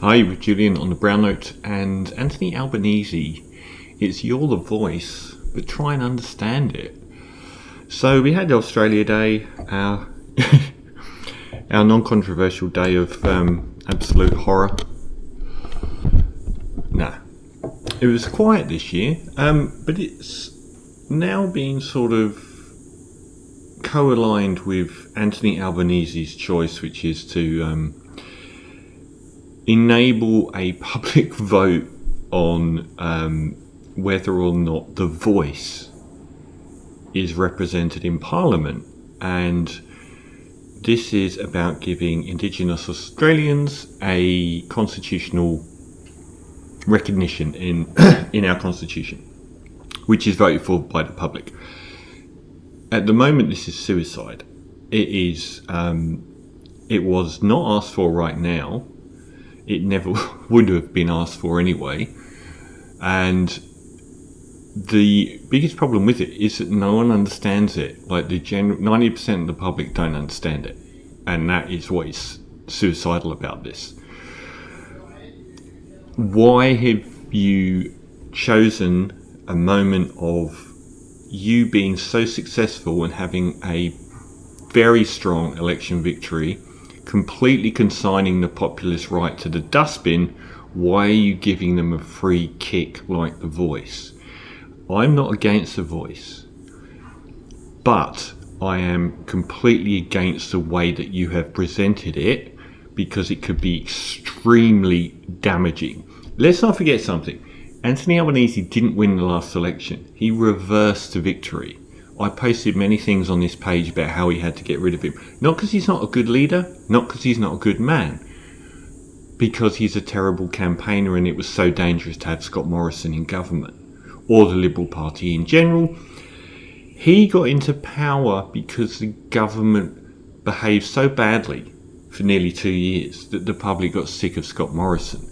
Hi, with Julian on the Brown Note and Anthony Albanese. It's You're the Voice, but try and understand it. So we had Australia Day, our our non-controversial day of absolute horror. It was quiet this year, but it's now being sort of co-aligned with Anthony Albanese's choice, which is to enable a public vote on whether or not the voice is represented in Parliament. And this is about giving Indigenous Australians a constitutional recognition in our constitution, which is voted for by the public. At the moment, this is suicide. It is. It was not asked for right now. It never would have been asked for anyway. And the biggest problem with it is that no one understands it. Like the 90% of the public don't understand it. And that is what is suicidal about this. Why have you chosen a moment of you being so successful and having a very strong election victory, completely consigning the populist right to the dustbin? Why are you giving them a free kick like The Voice? I'm not against The Voice, but I am completely against the way that you have presented it, because it could be extremely damaging. Let's not forget something. Anthony Albanese didn't win the last election. He reversed the victory. I posted many things on this page about how he had to get rid of him. Not because he's not a good leader, not because he's not a good man, because he's a terrible campaigner, and it was so dangerous to have Scott Morrison in government, or the Liberal Party in general. He got into power because the government behaved so badly for nearly 2 years that the public got sick of Scott Morrison.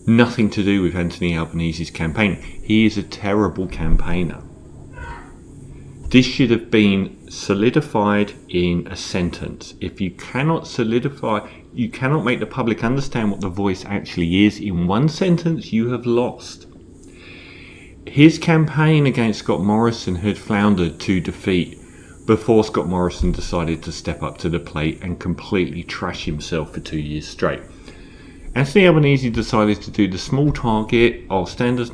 Nothing to do with Anthony Albanese's campaign. He is a terrible campaigner. This should have been solidified in a sentence. If you cannot solidify, you cannot make the public understand what The Voice actually is in one sentence, you have lost. His campaign against Scott Morrison had floundered to defeat before Scott Morrison decided to step up to the plate and completely trash himself for 2 years straight. Anthony Albanese decided to do the small target. I'll stand as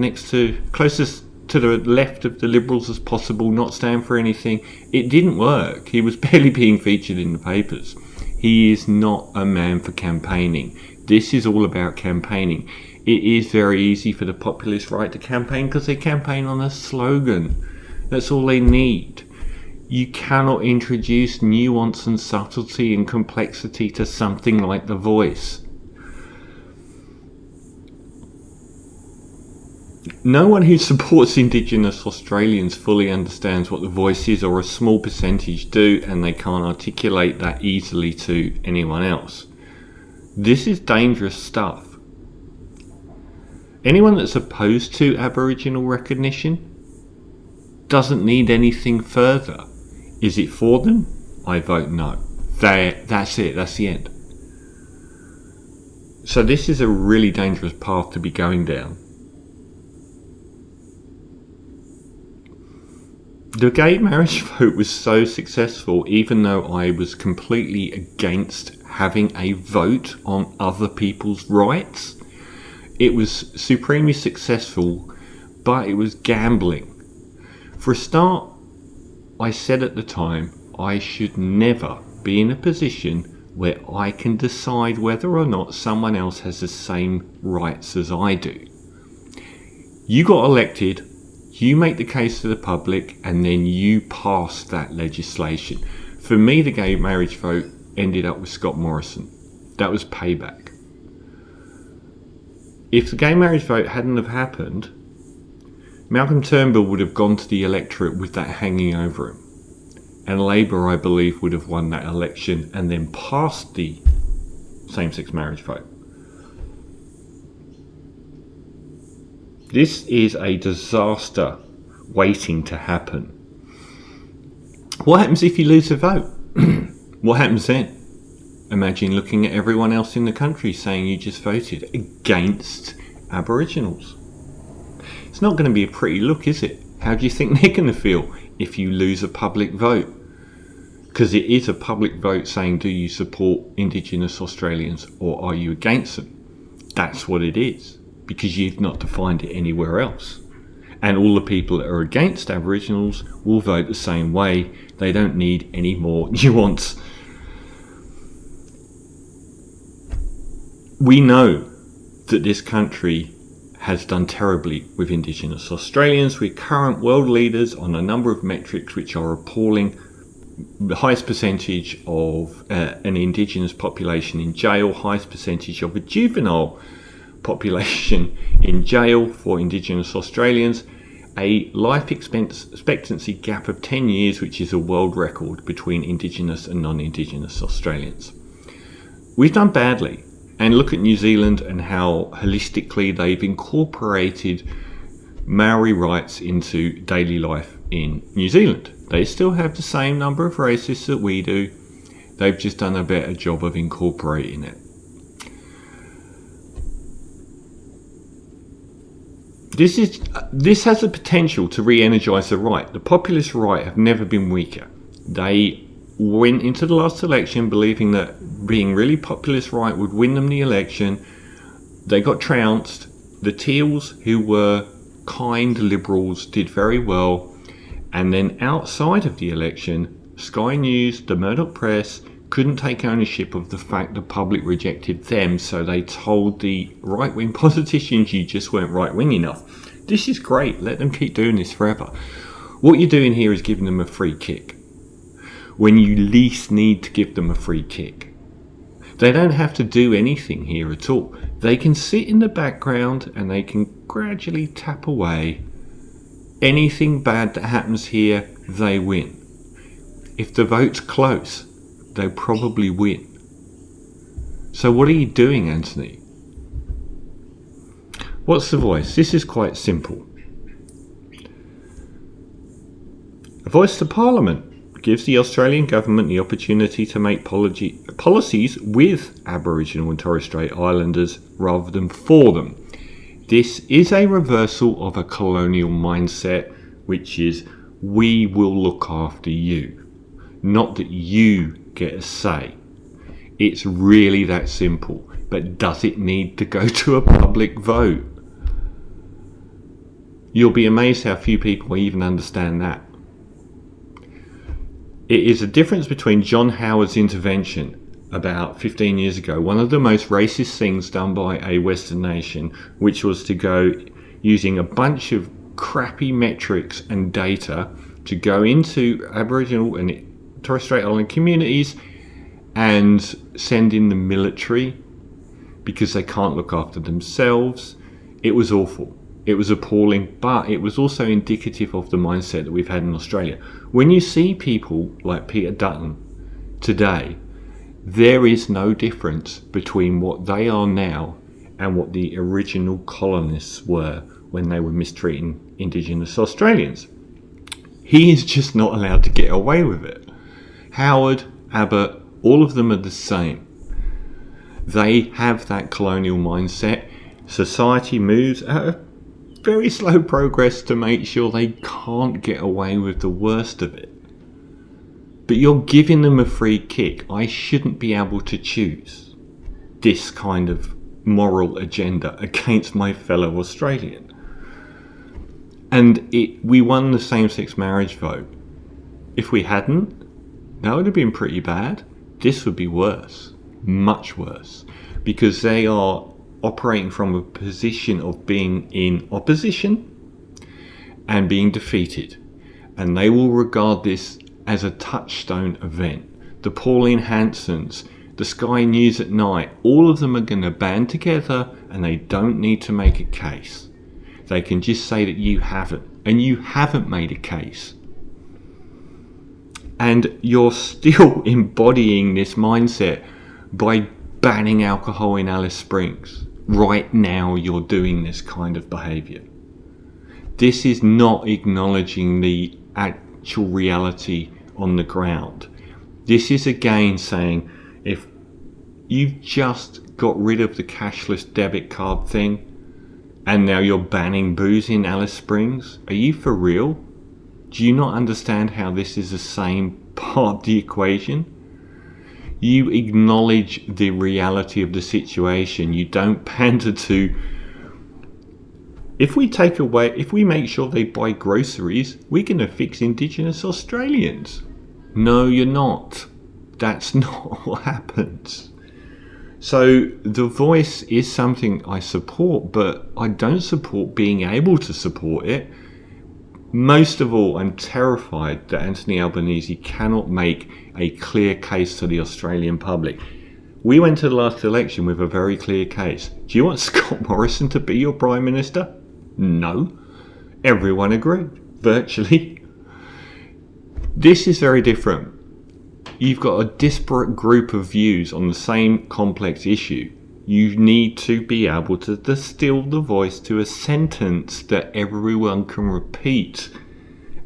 closest to the left of the Liberals as possible, not stand for anything. It didn't work. He was barely being featured in the papers. He is not a man for campaigning. This is all about campaigning. It is very easy for the populist right to campaign because they campaign on a slogan. That's all they need. You cannot introduce nuance and subtlety and complexity to something like The Voice. No one who supports Indigenous Australians fully understands what The Voice is, or a small percentage do, and they can't articulate that easily to anyone else. This is dangerous stuff. Anyone that's opposed to Aboriginal recognition doesn't need anything further. Is it for them? I vote no. That's it. That's the end. So this is a really dangerous path to be going down. The gay marriage vote was so successful, even though I was completely against having a vote on other people's rights. It was supremely successful, but it was gambling. For a start, I said at the time, I should never be in a position where I can decide whether or not someone else has the same rights as I do. You got elected, you make the case to the public, and then you pass that legislation. For me, the gay marriage vote ended up with Scott Morrison. That was payback. If the gay marriage vote hadn't have happened, Malcolm Turnbull would have gone to the electorate with that hanging over him. And Labour, I believe, would have won that election and then passed the same-sex marriage vote. This is a disaster waiting to happen. What happens if you lose the vote? What happens then? Imagine looking at everyone else in the country saying you just voted against Aboriginals. It's not going to be a pretty look, is it? How do you think they're going to feel if you lose a public vote? Because it is a public vote saying, do you support Indigenous Australians or are you against them? That's what it is, because you've not defined it anywhere else. And all the people that are against Aboriginals will vote the same way. They don't need any more nuance. We know that this country has done terribly with Indigenous Australians. We're current world leaders on a number of metrics which are appalling. The highest percentage of an Indigenous population in jail, highest percentage of a juvenile population in jail for Indigenous Australians, a life expectancy gap of 10 years, which is a world record between Indigenous and non-Indigenous Australians. We've done badly. And look at New Zealand and how holistically they've incorporated Maori rights into daily life in New Zealand. They still have the same number of racists that we do. They've just done a better job of incorporating it. This has the potential to re-energise the right. The populist right have never been weaker. They went into the last election believing that being really populist right would win them the election. They got trounced. The Teals, who were kind liberals, did very well. And then outside of the election, Sky News, the Murdoch press, couldn't take ownership of the fact the public rejected them, so they told the right-wing politicians, you just weren't right-wing enough. This is great. Let them keep doing this forever. What you're doing here is giving them a free kick when you least need to give them a free kick. They don't have to do anything here at all. They can sit in the background and they can gradually tap away. Anything bad that happens here, they win. If the vote's close, they probably win. So what are you doing, Anthony? What's the voice? This is quite simple. A voice to Parliament gives the Australian government the opportunity to make policies with Aboriginal and Torres Strait Islanders rather than for them. This is a reversal of a colonial mindset, which is we will look after you, not that you get a say. It's really that simple. But does it need to go to a public vote? You'll be amazed how few people even understand that. It is a difference between John Howard's intervention about 15 years ago, one of the most racist things done by a Western nation, which was to go using a bunch of crappy metrics and data to go into Aboriginal and Torres Strait Islander communities and send in the military because they can't look after themselves. It was awful. It was appalling, but it was also indicative of the mindset that we've had in Australia. When you see people like Peter Dutton today, there is no difference between what they are now and what the original colonists were when they were mistreating Indigenous Australians. He is just not allowed to get away with it. Howard, Abbott, all of them are the same. They have that colonial mindset. Society moves at a very slow progress to make sure they can't get away with the worst of it. But you're giving them a free kick. I shouldn't be able to choose this kind of moral agenda against my fellow Australian. And we won the same-sex marriage vote. If we hadn't, that would have been pretty bad. This would be worse, much worse, because they are operating from a position of being in opposition and being defeated. And they will regard this as a touchstone event. The Pauline Hansons, the Sky News at night, all of them are going to band together and they don't need to make a case. They can just say that you haven't, and you haven't made a case. And you're still embodying this mindset by banning alcohol in Alice Springs. Right now you're doing this kind of behaviour. This is not acknowledging the actual reality on the ground. This is again saying if You've just got rid of the cashless debit card thing, and now you're banning booze in Alice Springs? Are you for real? Do you not understand how this is the same part of the equation? You acknowledge the reality of the situation. You don't pander to... If we make sure they buy groceries, we're going to fix Indigenous Australians. No, you're not. That's not what happens. So the voice is something I support, but I don't support being able to support it. Most of all, I'm terrified that Anthony Albanese cannot make a clear case to the Australian public. We went to the last election with a very clear case. Do you want Scott Morrison to be your Prime Minister? No. Everyone agreed, virtually. This is very different. You've got a disparate group of views on the same complex issue. You need to be able to distill the voice to a sentence that everyone can repeat,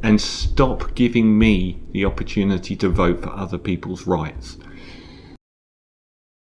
and stop giving me the opportunity to vote for other people's rights.